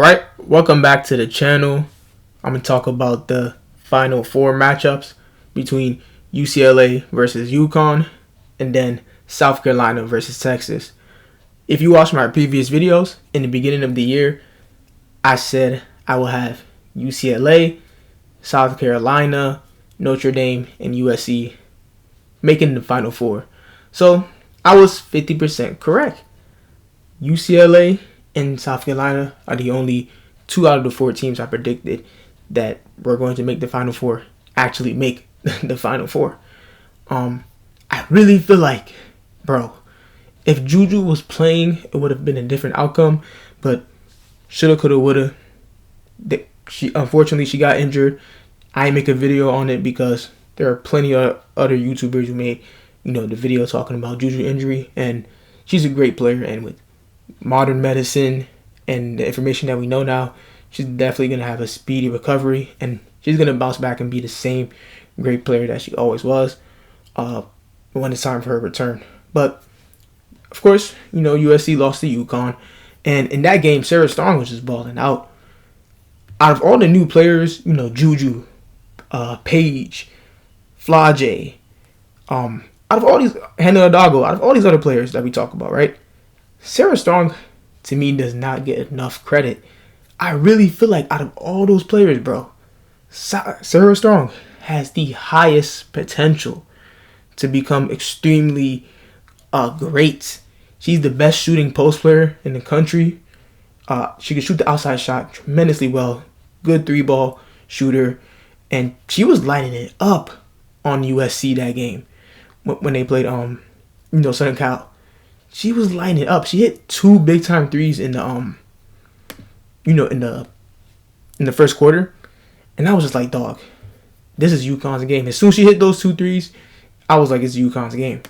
Right, welcome back to the channel. I'm going to talk about the Final Four matchups between UCLA versus UConn and then South Carolina versus Texas. If you watched my previous videos, in the beginning of the year, I said I will have UCLA, South Carolina, Notre Dame, and USC making the Final Four. So I was 50% correct. UCLA and South Carolina are the only 2 out of the 4 teams I predicted that were going to make the Final Four actually make the Final Four. I really feel like, bro, if Juju was playing, it would have been a different outcome. But shoulda, coulda, woulda. Unfortunately, she got injured. I make a video on it because there are plenty of other YouTubers who made, the video talking about Juju injury, and she's a great player. And with modern medicine and the information that we know now, she's definitely going to have a speedy recovery, and she's going to bounce back and be the same great player that she always was when it's time for her return. But of course, USC lost to UConn, and in that game, Sarah Strong was just balling out. Out of all the new players, Juju, Paige, Flage, out of all these, Hannah Adago, out of all these other players that we talk about, right? Sarah Strong, to me, does not get enough credit. I really feel like out of all those players, bro, Sarah Strong has the highest potential to become extremely great. She's the best shooting post player in the country. She can shoot the outside shot tremendously well. Good 3-ball shooter. And she was lighting it up on USC that game when they played Southern Cal. She was lighting it up. She hit 2 big time threes in the in the first quarter, and I was just like, dog, this is UConn's game. As soon as she hit those 2 threes, I was like, it's UConn's game.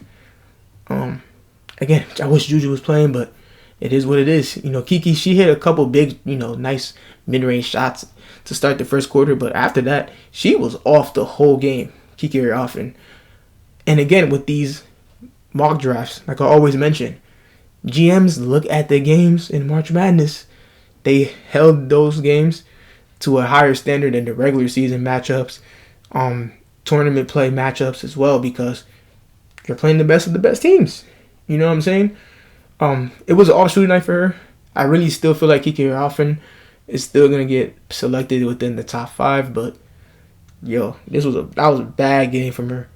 Again, I wish Juju was playing, but it is what it is. Kiki, she hit a couple big, nice mid-range shots to start the first quarter, but after that, she was off the whole game. Kiki very often. And again, with these mock drafts, like I always mention, GMs look at the games in March Madness. They held those games to a higher standard than the regular season matchups, tournament play matchups as well, because you're playing the best of the best teams. You know what I'm saying? It was an all-shooting night for her. I really still feel like Kiki Hoffman is still gonna get selected within the top 5, but that was a bad game from her.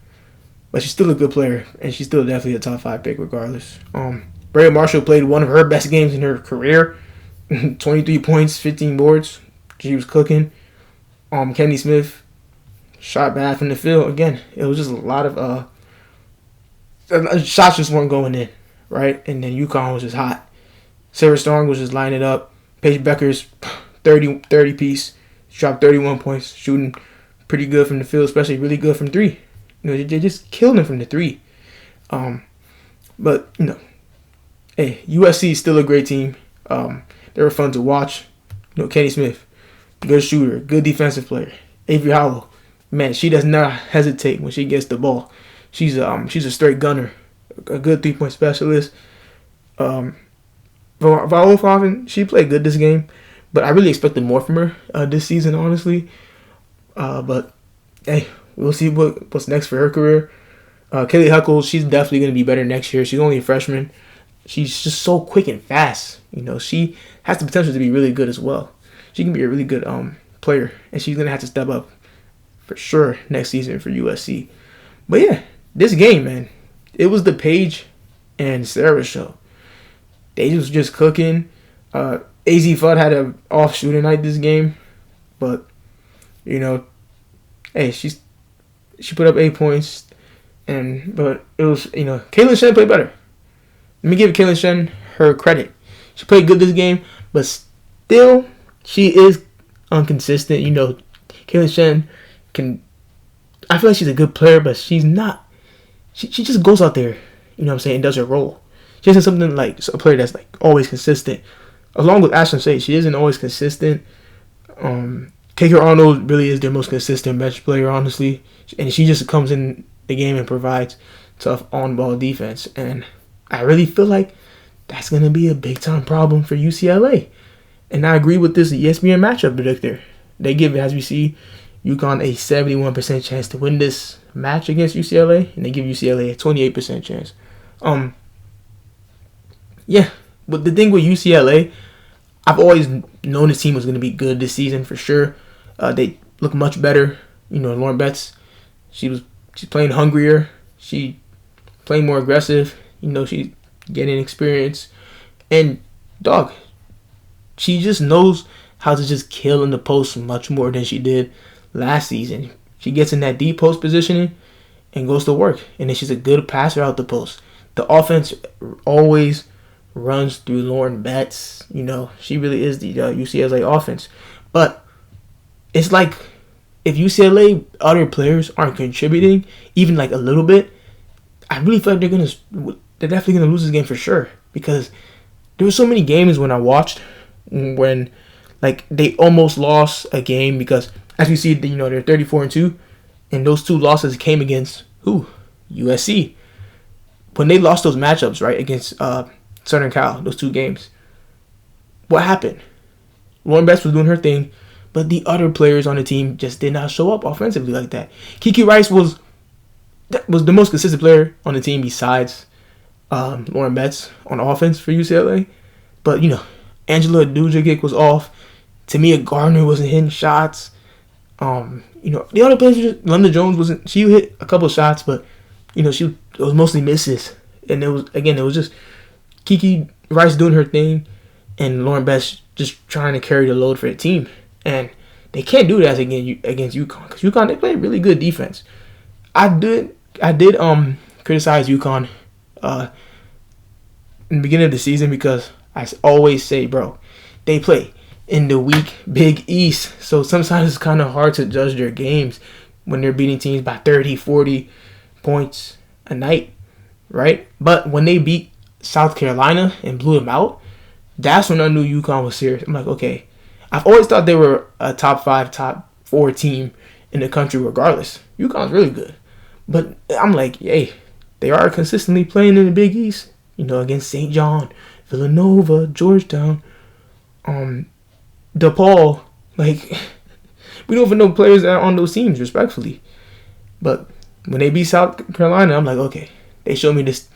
But she's still a good player, and she's still definitely a top 5 pick regardless. Brea Marshall played one of her best games in her career. 23 points, 15 boards. She was cooking. Kenny Smith shot bad from the field. Again, it was just a lot of shots just weren't going in, right? And then UConn was just hot. Sarah Strong was just lining it up. Paige Becker's 30 piece. She dropped 31 points, shooting pretty good from the field, especially really good from 3. They just killed him from the 3. But, hey, USC is still a great team. They were fun to watch. Kenny Smith, good shooter, good defensive player. Avery Howell, man, she does not hesitate when she gets the ball. She's a straight gunner, a good 3-point specialist. Viola Favin, she played good this game, but I really expected more from her this season, honestly. But, hey, we'll see what's next for her career. Kaylee Huckles, she's definitely going to be better next year. She's only a freshman. She's just so quick and fast. She has the potential to be really good as well. She can be a really good player, and she's going to have to step up for sure next season for USC. But yeah, this game, man, it was the Paige and Sarah show. They was just cooking. AZ Fudd had an off shooting night this game, but hey, she put up 8 points, but it was Kaylin Shen played better. Let me give Kaylin Shen her credit. She played good this game, but still she is inconsistent. Kaylin Shen I feel like she's a good player, but she's not. She just goes out there, and does her role. She isn't something like a player that's like always consistent. Along with Ashton Sage, she isn't always consistent. KK Arnold really is their most consistent bench player, honestly. And she just comes in the game and provides tough on-ball defense. And I really feel like that's going to be a big-time problem for UCLA. And I agree with this ESPN matchup predictor. They give, as we see, UConn a 71% chance to win this match against UCLA, and they give UCLA a 28% chance. Yeah, but the thing with UCLA, I've always known this team was going to be good this season for sure. They look much better. Lauren Betts, she's playing hungrier. She playing more aggressive. She's getting experience, and dog, she just knows how to just kill in the post much more than she did last season. She gets in that deep post positioning and goes to work, and then she's a good passer out the post. The offense always runs through Lauren Betts. She really is the UCLA offense. But it's like if UCLA other players aren't contributing, even like a little bit, I really feel like they're definitely gonna lose this game for sure. Because there were so many games when I watched when like they almost lost a game because as we see, they're 34-2, and those two losses came against who? USC. When they lost those matchups, right, against Southern Cal, those two games, what happened? Lauren Betts was doing her thing, but the other players on the team just did not show up offensively like that. Kiki Rice was the most consistent player on the team besides Lauren Betts on offense for UCLA. But, Angela Dujagic was off. Tamia Gardner wasn't hitting shots. The other players, Linda Jones wasn't. She hit a couple shots, but it was mostly misses. And it was just Kiki Rice doing her thing, and Lauren Betts just trying to carry the load for the team. And they can't do that against UConn because UConn, they play really good defense. I did criticize UConn in the beginning of the season because I always say, bro, they play in the weak Big East. So sometimes it's kind of hard to judge their games when they're beating teams by 30, 40 points a night, right? But when they beat South Carolina and blew them out, that's when I knew UConn was serious. I'm like, okay, I've always thought they were a top 5, top 4 team in the country regardless. UConn's really good. But I'm like, hey, they are consistently playing in the Big East, against St. John, Villanova, Georgetown, DePaul. Like, we don't even know players that are on those teams, respectfully. But when they beat South Carolina, I'm like, okay, they showed me this.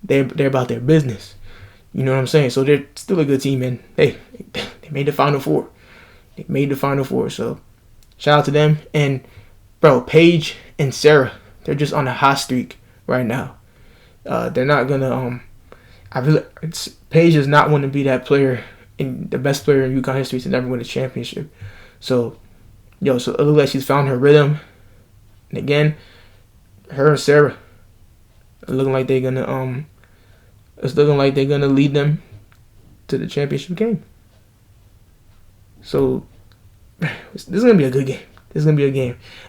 They're about their business. You know what I'm saying? So they're still a good team, and hey, they made the Final Four. So shout out to them. And bro, Paige and Sarah, they're just on a hot streak right now. They're not gonna. Paige does not want to be that player, and the best player in UConn history to never win a championship. So it looks like she's found her rhythm. And again, her and Sarah are looking like they're gonna It's looking like they're gonna lead them to the championship game. So this is gonna be a good game.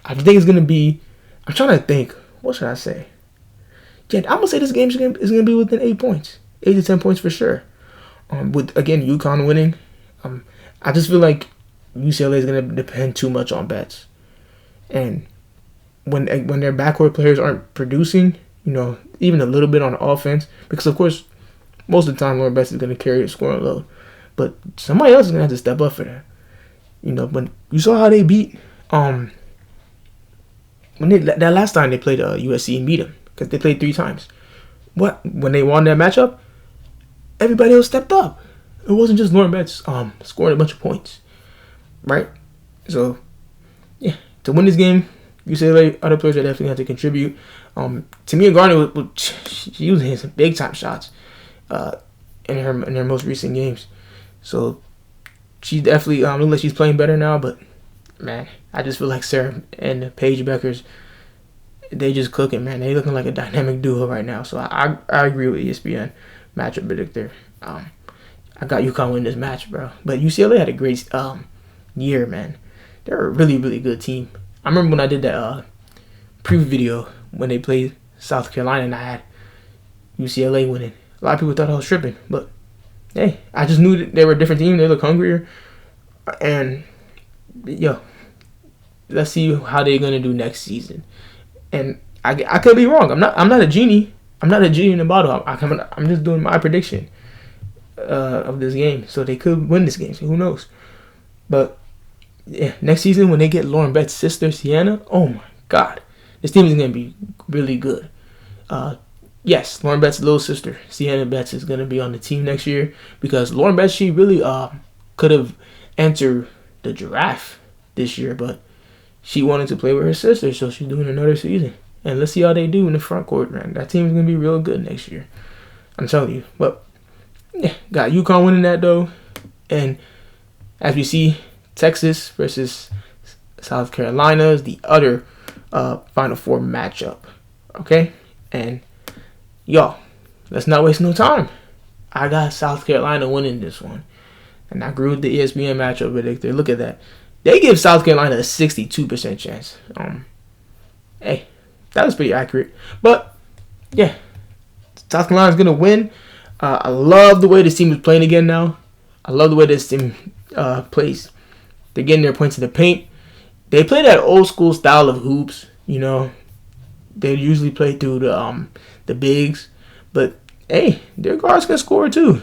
I think it's gonna be. I'm trying to think. What should I say? Yeah, I'm gonna say this game is gonna be within 8 points, 8 to 10 points for sure. With again UConn winning, I just feel like UCLA is gonna depend too much on Betts, and when their backcourt players aren't producing, even a little bit on offense, because of course most of the time Lauren Betts is gonna carry the scoring load, but somebody else is gonna have to step up for that. When you saw how they beat that last time they played USC and beat them, because they played 3 times. When they won that matchup, everybody else stepped up. It wasn't just Lauren Betts scoring a bunch of points, right? So yeah, to win this game, UCLA other players are definitely have to contribute. Tamia Gardner she was hitting some big time shots in her most recent games. So she definitely looks like she's playing better now. But man, I just feel like Sarah and Paige Beckers, they just cooking, man. They looking like a dynamic duo right now. So I agree with ESPN matchup predictor. I got UConn win this match, bro. But UCLA had a great year, man. They're a really, really good team. I remember when I did that preview video when they played South Carolina and I had UCLA winning. A lot of people thought I was tripping, but hey, I just knew that they were a different team. They look hungrier, and let's see how they're gonna do next season. And I could be wrong. I'm not a genie. I'm not a genie in a bottle. I'm just doing my prediction. of this game, so they could win this game. So who knows? But yeah, next season when they get Lauren Betts' sister Sienna, oh my God, this team is gonna be really good. Yes, Lauren Betts' little sister Sienna Betts is gonna be on the team next year because Lauren Betts, she really could have entered the draft this year, but she wanted to play with her sister, so she's doing another season. And let's see how they do in the front court, man. That team's gonna be real good next year. I'm telling you. But yeah, got UConn winning that though. And as we see, Texas versus South Carolina is the other Final Four matchup. Okay? And y'all, let's not waste no time. I got South Carolina winning this one. And I agree with the ESPN matchup predictor. Look at that. They give South Carolina a 62% chance. Hey, that was pretty accurate. But, yeah, South Carolina's going to win. I love the way this team is playing again now. I love the way this team plays. They're getting their points in the paint. They play that old school style of hoops. You know, they usually play through the bigs. But, hey, their guards can score too.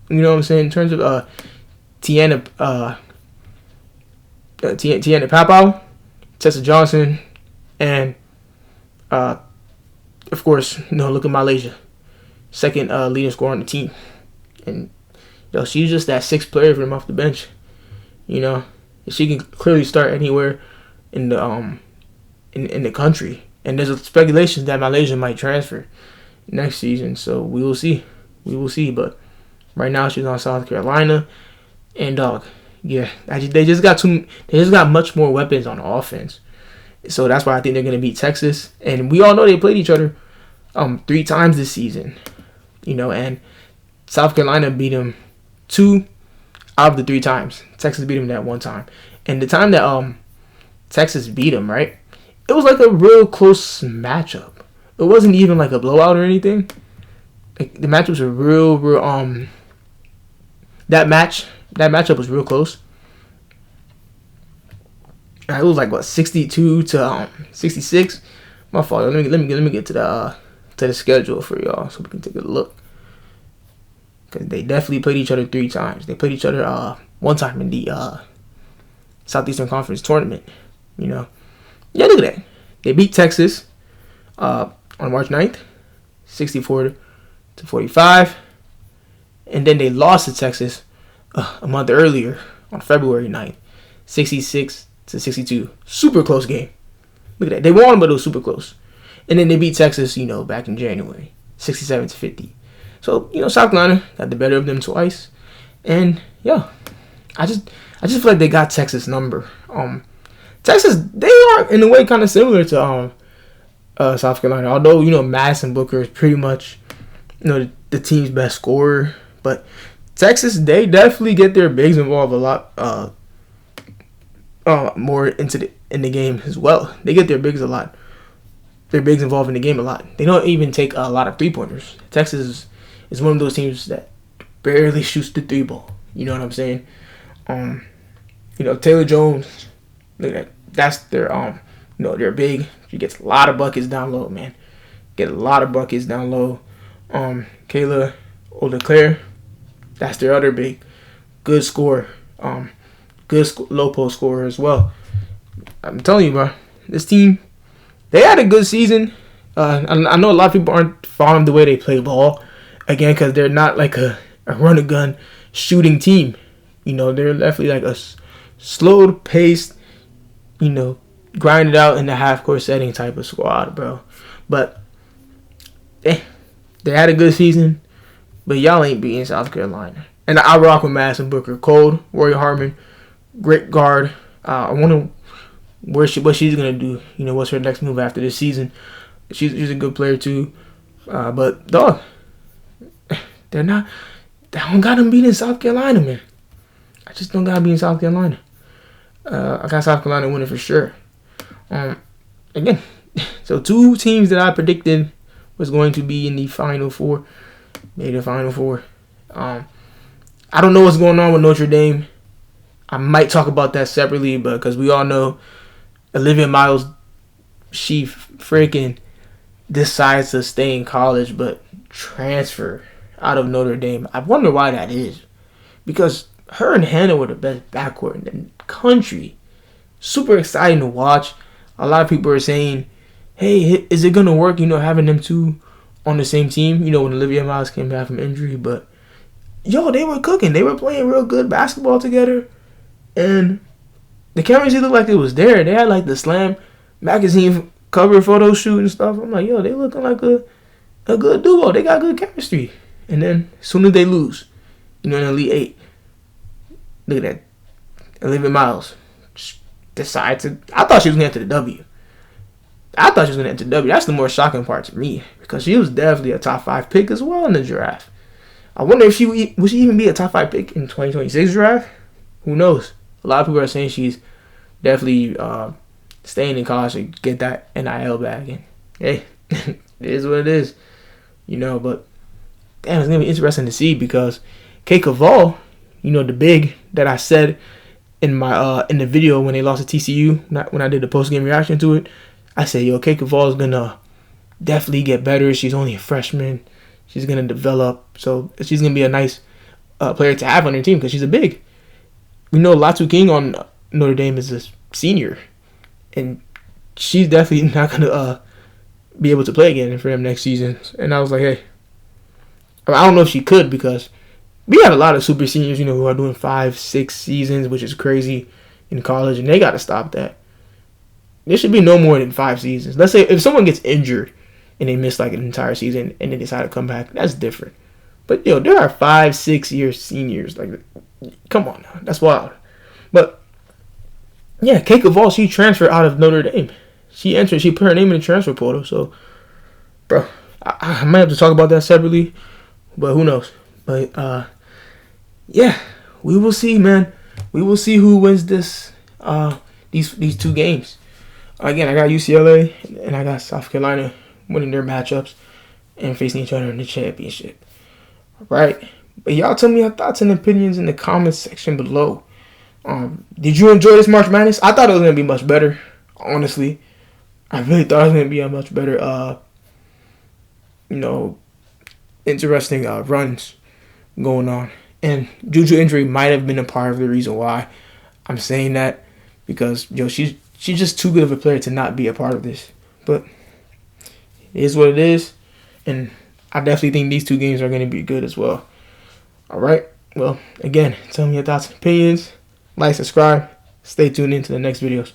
You know what I'm saying? In terms of Tiana Papau, Tessa Johnson, and of course, look at Malaysia, second leading scorer on the team, and she's just that sixth player for them off the bench. She can clearly start anywhere in the in the country, and there's a speculation that Malaysia might transfer next season. So we will see, but right now she's on South Carolina, and they just got much more weapons on offense. So that's why I think they're going to beat Texas. And we all know they played each other 3 times this season. And South Carolina beat them 2 out of the 3 times. Texas beat them that 1 time. And the time that Texas beat them, right, it was like a real close matchup. It wasn't even like a blowout or anything. Like, the matchups were real that matchup was real close. It was like 62 to 66. My fault. Let me get to the schedule for y'all so we can take a look. Because they definitely played each other 3 times. They played each other 1 time in the Southeastern Conference tournament. Yeah, look at that. They beat Texas on March 9th, 64 to 45, and then they lost to Texas a month earlier on February 9th, 66 to 62. Super close game. Look at that. They won, but it was super close. And then they beat Texas, back in January, 67 to 50. So, South Carolina got the better of them twice. And, I just feel like they got Texas number. Texas, they are, in a way, kind of similar to South Carolina. Although, Madison Booker is pretty much, the team's best scorer. But Texas, they definitely get their bigs involved a lot more in the game as well. They get their bigs involved in the game a lot. They don't even take a lot of 3-pointers. Texas is one of those teams that barely shoots the 3 ball. You know what I'm saying? Taylor Jones, look at that. That's their they're big. She gets a lot of buckets down low, man. Kayla O'Leclaire, that's their other big. Good scorer. Low post scorer as well. I'm telling you, bro, this team, they had a good season. I know a lot of people aren't following the way they play ball, again, because they're not like a run-and-gun shooting team. They're definitely like a slow-paced, grind it out in the half-court setting type of squad, bro. But they had a good season, but y'all ain't beating South Carolina. And I rock with Madison Booker. Cold, Rory Harmon, great guard. I wonder what she's gonna do. What's her next move after this season? She's a good player too. But dog, they're not. I don't got them beating South Carolina, man. I just don't got to be in South Carolina. I got South Carolina winning for sure. Again, so 2 teams that I predicted was going to be in the Final Four, made the Final Four. I don't know what's going on with Notre Dame. I might talk about that separately, but because we all know Olivia Miles, she freaking decides to stay in college, but transfer. out of Notre Dame. I wonder why that is. Because her and Hannah were the best backcourt in the country. Super exciting to watch. A lot of people are saying, hey, is it going to work, having them two on the same team, when Olivia Miles came back from injury. But, they were cooking. They were playing real good basketball together. And the chemistry looked like it was there. They had, like, the Slam magazine cover photo shoot and stuff. I'm like, they looking like a good duo. They got good chemistry. And then, as soon as they lose, in the Elite Eight, look at that. Olivia Miles decide to. I thought she was going to enter the W. That's the more shocking part to me, because she was definitely a top 5 pick as well in the draft. I wonder if would she even be a top 5 pick in 2026 draft? Who knows? A lot of people are saying she's definitely staying in college to get that NIL bag. And hey, it is what it is, But damn, it's gonna be interesting to see, because Kate Caval, the big that I said in my in the video when they lost to TCU, when I did the post game reaction to it, I said, Kate Caval is gonna definitely get better. She's only a freshman. She's gonna develop, so she's gonna be a nice player to have on her team, because she's a big. We know Latu King on Notre Dame is a senior, and she's definitely not gonna be able to play again for them next season. And I was like, hey, I don't know if she could, because we have a lot of super seniors, who are doing 5-6 seasons, which is crazy in college, and they got to stop that. There should be no more than 5 seasons. Let's say if someone gets injured and they miss like an entire season and they decide to come back, that's different. But there are 5-6 year seniors. Like, come on now, that's wild. But yeah, Kate Caval, she transferred out of Notre Dame. She put her name in the transfer portal. So, bro, I might have to talk about that separately, but who knows? But yeah, we will see, man. We will see who wins this these 2 games. Again, I got UCLA and I got South Carolina winning their matchups and facing each other in the championship. All right. But y'all tell me your thoughts and opinions in the comments section below. Did you enjoy this March Madness? I thought it was going to be much better, honestly. I really thought it was going to be a much better, interesting runs going on. And Juju injury might have been a part of the reason why I'm saying that, because she's just too good of a player to not be a part of this. But it is what it is, and I definitely think these 2 games are going to be good as well. All right. Well, again, tell me your thoughts and opinions. Like, subscribe. Stay tuned into the next videos.